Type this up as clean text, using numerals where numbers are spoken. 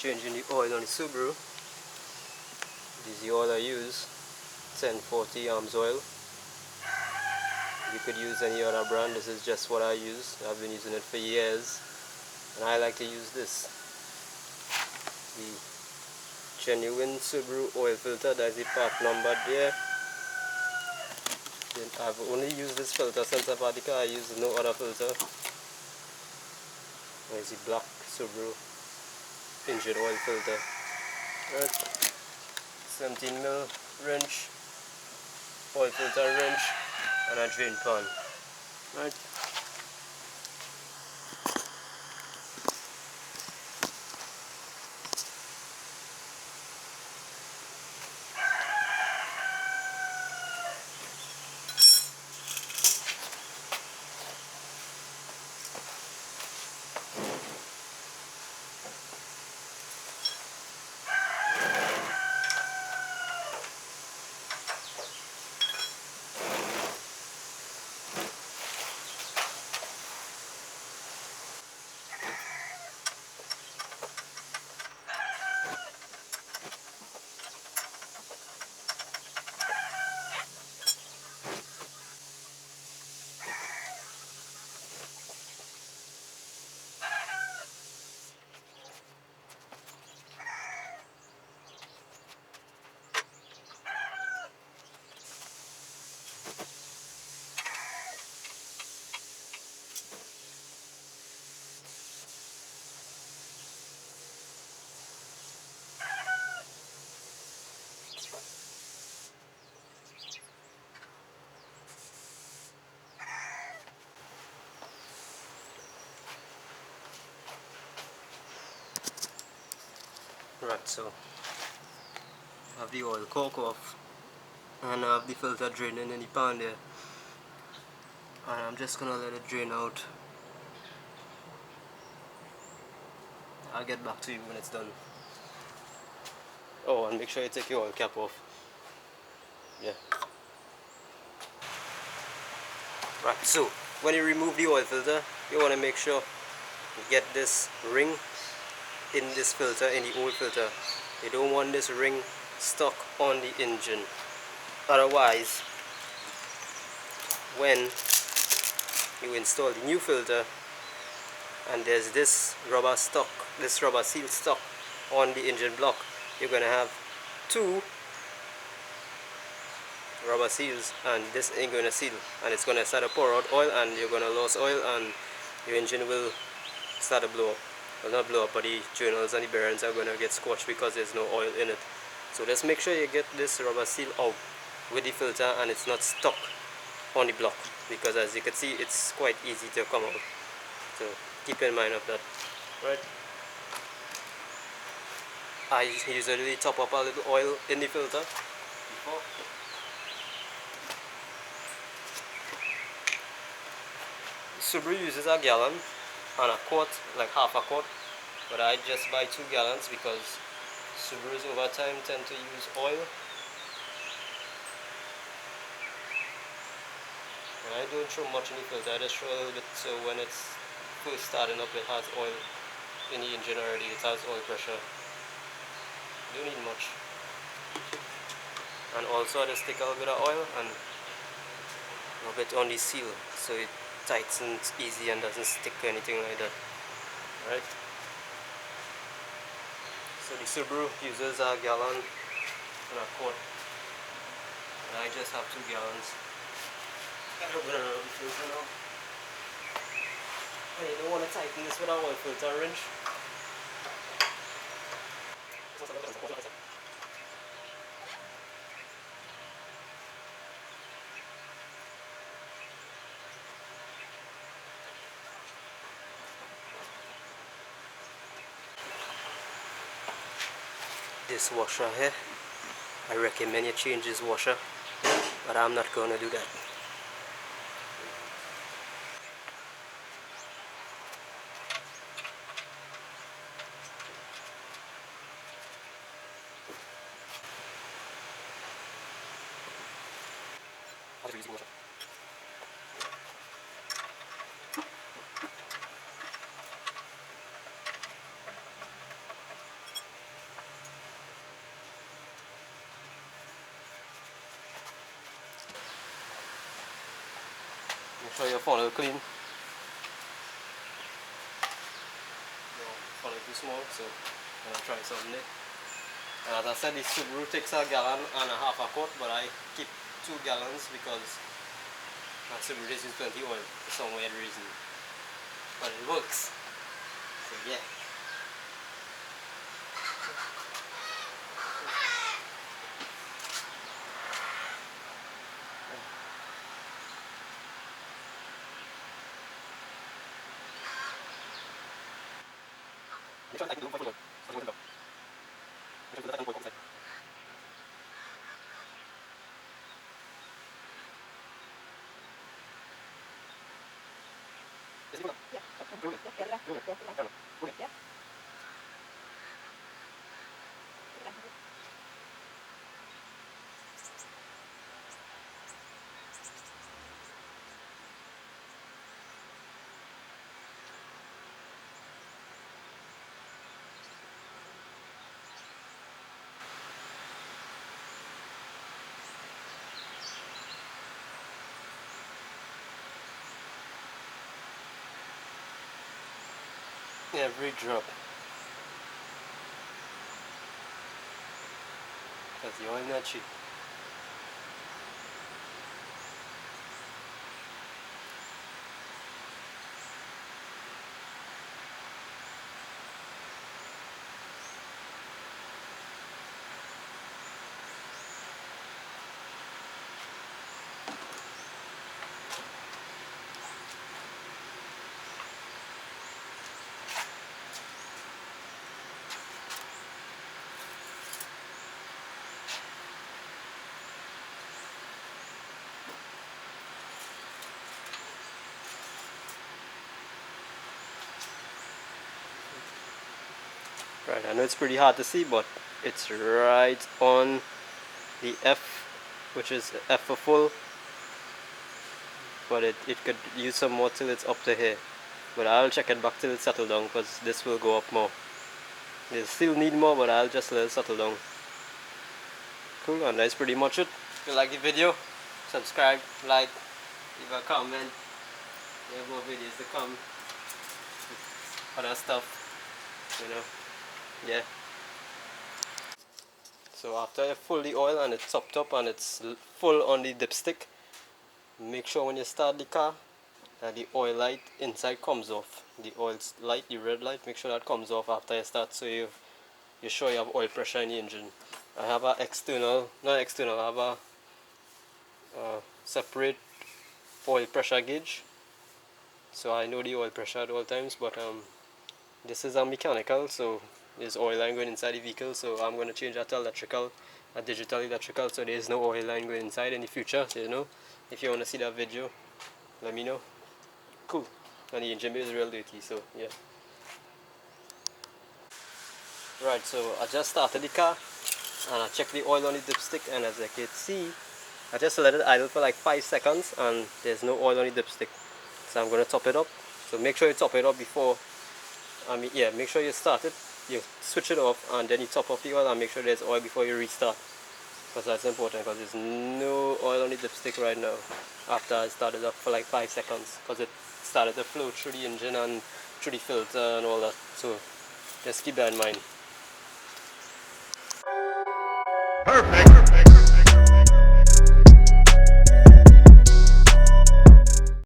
Changing the oil on the Subaru. This is the oil I use, 1040 arms oil. You could use any other brand, this is just what I use. I've been using it for years and I like to use this. The genuine Subaru oil filter, that's the part number there. Then I've only used this filter since I've had the car, I use no other filter. There's the black Subaru engine oil filter. Right. 17mm wrench, oil filter wrench, and a drain pan. Right. Right, so I have the oil cork off and I have the filter draining in the pan there, and I'm just gonna let it drain out. I'll get back to you when it's done. Oh, and make sure you take your oil cap off. Yeah. Right, so when you remove the oil filter, you want to make sure you get this ring in this filter, in the oil filter. You don't want this ring stuck on the engine. Otherwise, when you install the new filter and there's this rubber seal stuck on the engine block, you're going to have two rubber seals and this ain't going to seal, and it's going to start to pour out oil and you're going to lose oil and your engine will start to blow up. Well, not blow up, but the journals and the bearings are going to get scorched because there's no oil in it. So just make sure you get this rubber seal out with the filter and it's not stuck on the block, because as you can see it's quite easy to come out. So keep in mind of that. Right. I usually top up a little oil in the filter before. Subaru uses a gallon and a quart, like half a quart, but I just buy 2 gallons because Subarus over time tend to use oil. And I don't throw much in the filter, I just throw a little bit so when it's first starting up it has oil in the engine already, it has oil pressure. You don't need much. And also I just take a little bit of oil and rub it on the seal so it tightens easy and doesn't stick or anything like that. Right? So the Subaru uses a gallon and a quart, and I just have 2 gallons. I'm gonna rub the filter now. And you don't want to tighten this with a oil filter wrench. This washer here, I recommend you change this washer, but I'm not going to do that. Make sure your funnel clean. Funnel too small, so I'm gonna try something there. And as I said, the Subaru takes a gallon and a half a quart, but I keep 2 gallons because my Subaru is 20 oil for some weird reason. But it works. So yeah. Every drop. Because the oil not cheap. Right, I know it's pretty hard to see, but it's right on the F, which is F for full. But it could use some more till it's up to here. But I'll check it back till it's settled down, because this will go up more. They still need more, but I'll just let it settle down. Cool, and that's pretty much it. If you like the video, subscribe, like, leave a comment. We have more videos to come. Other stuff, you know. Yeah. So after you fill the oil and it's topped up and it's full on the dipstick, make sure when you start the car that the oil light inside comes off. The oil light, the red light, make sure that comes off after you start, so you're sure you have oil pressure in the engine. I have a I have a separate oil pressure gauge, so I know the oil pressure at all times, but this is a mechanical, so there's oil line going inside the vehicle, so I'm going to change that to electrical, a digital electrical, so there's no oil line going inside in the future, so you know, if you want to see that video, let me know. Cool. And the engine bay is real dirty, so yeah. Right, so I just started the car and I checked the oil on the dipstick, and as I can see, I just let it idle for like 5 seconds and there's no oil on the dipstick. So I'm going to top it up. So make sure you top it up before, make sure you start it, you switch it off and then you top off the oil and make sure there's oil before you restart. Because that's important, because there's no oil on the dipstick right now after I started up for like 5 seconds, because it started to flow through the engine and through the filter and all that. So just keep that in mind. Perfect.